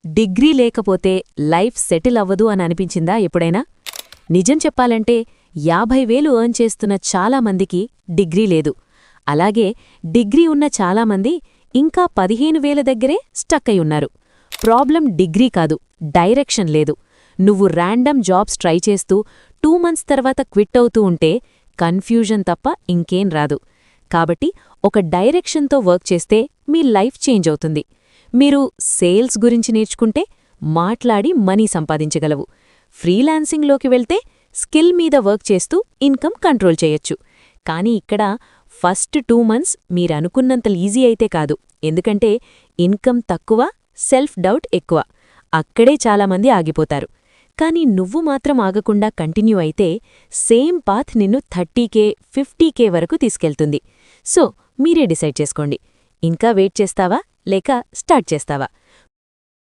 Degree లేకపోతే life settle అవ్వదు అని అనిపించిందా ఎప్పుడైనా? నిజం చెప్పాలంటే 50,000 ఎర్న్ చేస్తున్న చాలామందికి డిగ్రీ లేదు. అలాగే డిగ్రీ ఉన్న చాలామంది ఇంకా 15,000 దగ్గరే స్టక్ అయి ఉన్నారు. ప్రాబ్లం డిగ్రీ కాదు, డైరెక్షన్ లేదు. నువ్వు ర్యాండమ్ జాబ్స్ ట్రై చేస్తూ 2 మంత్స్ తర్వాత క్విట్ అవుతూ ఉంటే కన్ఫ్యూజన్ తప్ప ఇంకేం రాదు. కాబట్టి ఒక డైరెక్షన్తో వర్క్ చేస్తే మీ లైఫ్ చేంజ్ అవుతుంది. మీరు సేల్స్ గురించి నేర్చుకుంటే మాట్లాడి మనీ సంపాదించగలవు. ఫ్రీలాన్సింగ్లోకి వెళ్తే స్కిల్ మీద వర్క్ చేస్తూ ఇన్కమ్ కంట్రోల్ చేయొచ్చు. కానీ ఇక్కడ ఫస్ట్ 2 మంత్స్ మీరనుకున్నంత ఈజీ అయితే కాదు. ఎందుకంటే ఇన్కమ్ తక్కువ, సెల్ఫ్ డౌట్ ఎక్కువ. అక్కడే చాలామంది ఆగిపోతారు. కానీ నువ్వు మాత్రం ఆగకుండా కంటిన్యూ అయితే సేమ్ పాత్ నిన్ను 30K, 50K వరకు తీసుకెళ్తుంది. సో మీరే డిసైడ్ చేసుకోండి. ఇంకా వెయిట్ చేస్తావా లేక స్టార్ట్ చేస్తావా?